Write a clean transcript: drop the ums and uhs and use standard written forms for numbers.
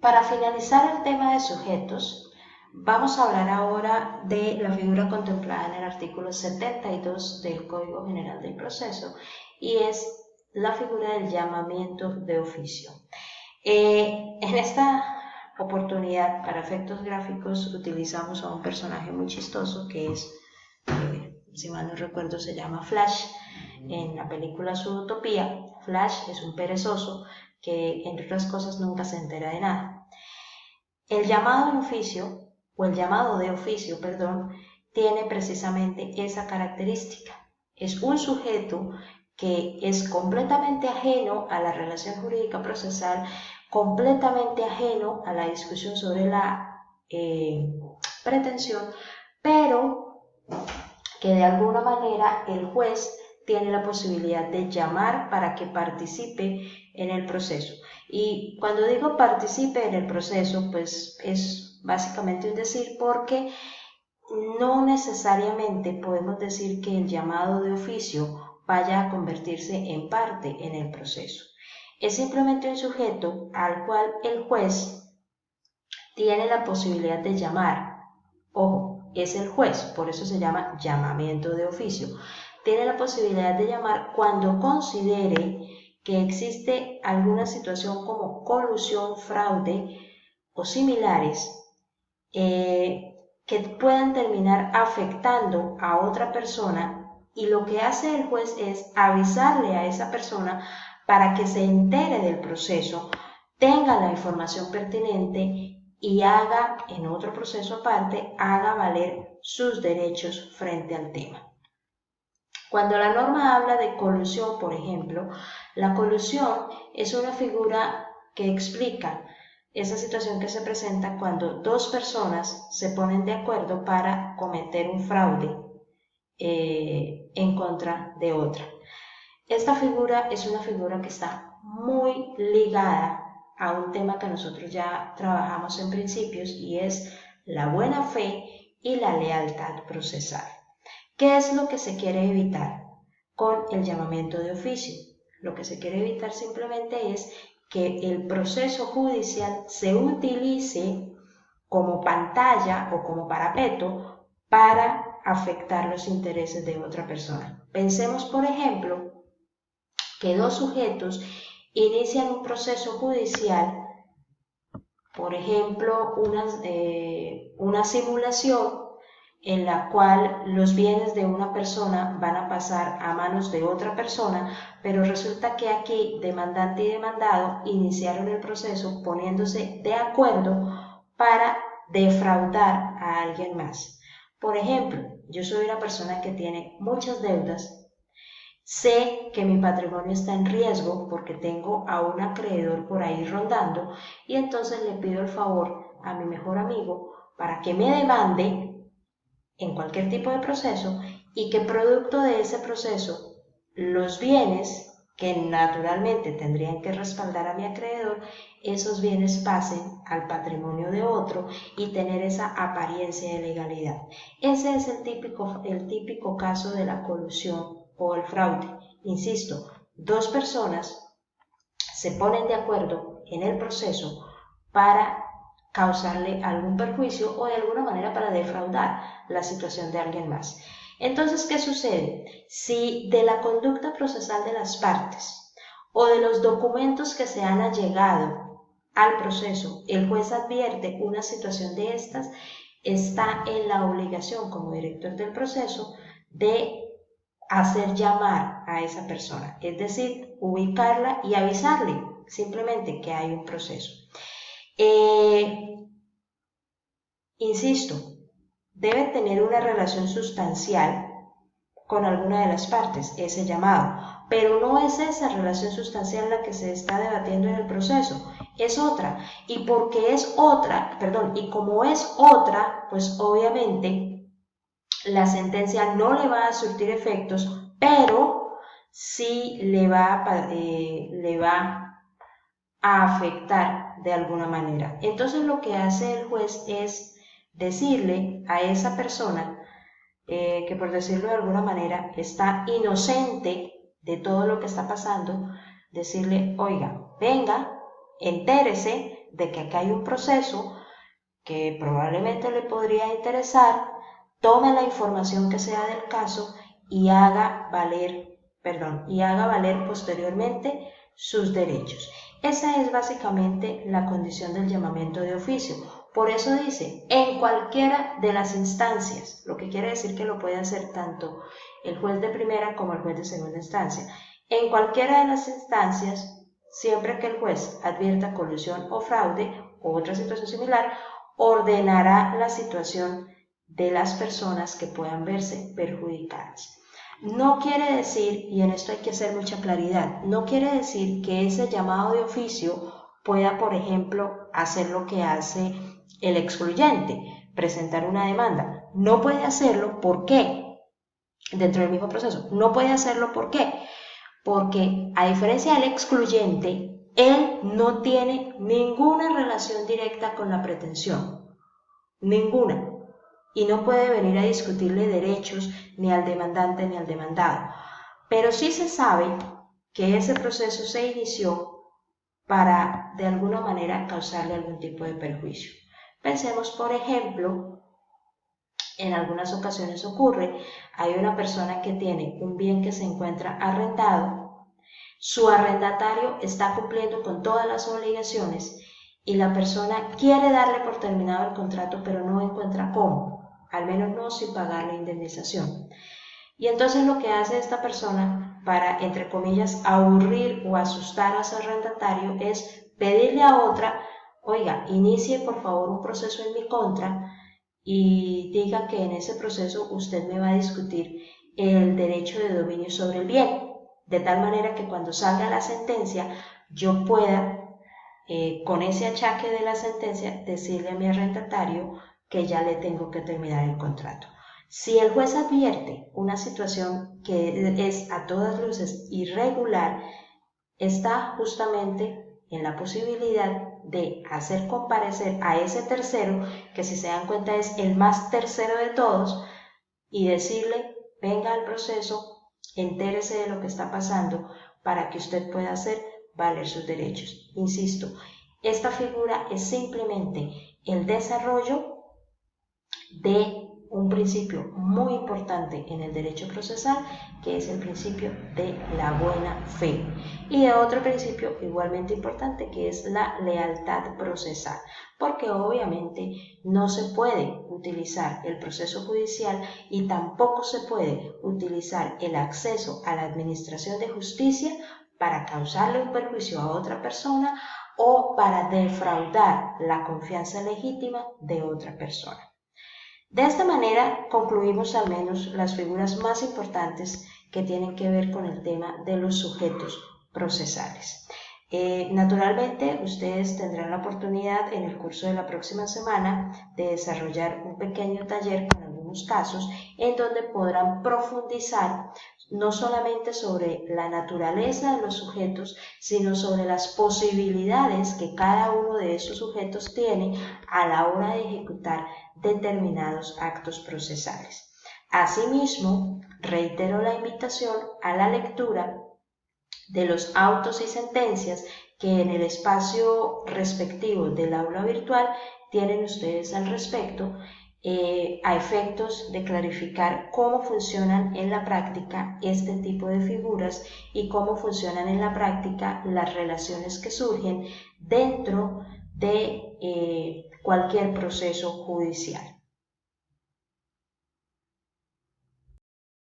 Para finalizar el tema de sujetos, vamos a hablar ahora de la figura contemplada en el artículo 72 del Código General del Proceso y es la figura del llamamiento de oficio. En esta oportunidad, para efectos gráficos, utilizamos a un personaje muy chistoso que es, si mal no recuerdo, se llama Flash. En la película Zootopia, Flash es un perezoso que, entre otras cosas, nunca se entera de nada. El llamado de oficio, o el llamado de oficio, perdón, tiene precisamente esa característica. Es un sujeto que es completamente ajeno a la relación jurídica procesal, completamente ajeno a la discusión sobre la pretensión, pero que de alguna manera el juez tiene la posibilidad de llamar para que participe en el proceso. Y cuando digo participe en el proceso, pues es básicamente un decir, porque no necesariamente podemos decir que el llamado de oficio vaya a convertirse en parte en el proceso. Es simplemente un sujeto al cual el juez tiene la posibilidad de llamar. Ojo, es el juez, por eso se llama llamamiento de oficio. Tiene la posibilidad de llamar cuando considere que existe alguna situación como colusión, fraude o similares que puedan terminar afectando a otra persona, y lo que hace el juez es avisarle a esa persona para que se entere del proceso, tenga la información pertinente y haga, en otro proceso aparte, haga valer sus derechos frente al tema. Cuando la norma habla de colusión, por ejemplo, la colusión es una figura que explica esa situación que se presenta cuando dos personas se ponen de acuerdo para cometer un fraude en contra de otra. Esta figura es una figura que está muy ligada a un tema que nosotros ya trabajamos en principios y es la buena fe y la lealtad procesal. ¿Qué es lo que se quiere evitar con el llamamiento de oficio? Lo que se quiere evitar simplemente es que el proceso judicial se utilice como pantalla o como parapeto para afectar los intereses de otra persona. Pensemos, por ejemplo, que dos sujetos inician un proceso judicial, por ejemplo, una simulación en la cual los bienes de una persona van a pasar a manos de otra persona, pero resulta que aquí demandante y demandado iniciaron el proceso poniéndose de acuerdo para defraudar a alguien más. Por ejemplo, yo soy una persona que tiene muchas deudas. Sé que mi patrimonio está en riesgo porque tengo a un acreedor por ahí rondando y entonces le pido el favor a mi mejor amigo para que me demande en cualquier tipo de proceso y que producto de ese proceso los bienes que naturalmente tendrían que respaldar a mi acreedor, esos bienes pasen al patrimonio de otro y tener esa apariencia de legalidad. Ese es el típico caso de la colusión o el fraude. Insisto, dos personas se ponen de acuerdo en el proceso para causarle algún perjuicio o de alguna manera para defraudar la situación de alguien más. Entonces, ¿qué sucede? Si de la conducta procesal de las partes o de los documentos que se han allegado al proceso, el juez advierte una situación de estas, está en la obligación como director del proceso de hacer llamar a esa persona, es decir, ubicarla y avisarle simplemente que hay un proceso. Insisto, debe tener una relación sustancial con alguna de las partes, ese llamado, pero no es esa relación sustancial la que se está debatiendo en el proceso, es otra, y porque es otra, y como es otra, pues obviamente la sentencia no le va a surtir efectos, pero sí le va a afectar de alguna manera. Entonces lo que hace el juez es decirle a esa persona que, por decirlo de alguna manera, está inocente de todo lo que está pasando, decirle, oiga, venga, entérese de que acá hay un proceso que probablemente le podría interesar, tome la información que sea del caso y haga valer posteriormente sus derechos. Esa es básicamente la condición del llamamiento de oficio. Por eso dice, en cualquiera de las instancias, lo que quiere decir que lo puede hacer tanto el juez de primera como el juez de segunda instancia. En cualquiera de las instancias, siempre que el juez advierta colusión o fraude o otra situación similar, ordenará la situación de las personas que puedan verse perjudicadas. No quiere decir, y en esto hay que hacer mucha claridad, no quiere decir que ese llamado de oficio pueda, por ejemplo, hacer lo que hace el excluyente, presentar una demanda. No puede hacerlo, ¿por qué? Dentro del mismo proceso. No puede hacerlo, ¿por qué? Porque a diferencia del excluyente, él no tiene ninguna relación directa con la pretensión. Ninguna. Y no puede venir a discutirle derechos ni al demandante ni al demandado. Pero sí se sabe que ese proceso se inició para, de alguna manera, causarle algún tipo de perjuicio. Pensemos, por ejemplo, en algunas ocasiones ocurre, hay una persona que tiene un bien que se encuentra arrendado, su arrendatario está cumpliendo con todas las obligaciones y la persona quiere darle por terminado el contrato, pero no encuentra cómo, al menos no sin pagar la indemnización. Y entonces lo que hace esta persona para, entre comillas, aburrir o asustar a su arrendatario es pedirle a otra, oiga, inicie por favor un proceso en mi contra y diga que en ese proceso usted me va a discutir el derecho de dominio sobre el bien, de tal manera que cuando salga la sentencia yo pueda, con ese achaque de la sentencia, decirle a mi arrendatario que ya le tengo que terminar el contrato. Si el juez advierte una situación que es a todas luces irregular, está justamente en la posibilidad de hacer comparecer a ese tercero, que si se dan cuenta es el más tercero de todos, y decirle, venga al proceso, entérese de lo que está pasando para que usted pueda hacer valer sus derechos. Insisto, esta figura es simplemente el desarrollo de un principio muy importante en el derecho procesal, que es el principio de la buena fe, y de otro principio igualmente importante, que es la lealtad procesal, porque obviamente no se puede utilizar el proceso judicial y tampoco se puede utilizar el acceso a la administración de justicia para causarle un perjuicio a otra persona o para defraudar la confianza legítima de otra persona. De esta manera concluimos al menos las figuras más importantes que tienen que ver con el tema de los sujetos procesales. Naturalmente, ustedes tendrán la oportunidad en el curso de la próxima semana de desarrollar un pequeño taller con algunos casos en donde podrán profundizar no solamente sobre la naturaleza de los sujetos, sino sobre las posibilidades que cada uno de esos sujetos tiene a la hora de ejecutar determinados actos procesales. Asimismo, reitero la invitación a la lectura de los autos y sentencias que en el espacio respectivo del aula virtual tienen ustedes al respecto, a efectos de clarificar cómo funcionan en la práctica este tipo de figuras y cómo funcionan en la práctica las relaciones que surgen dentro de cualquier proceso judicial.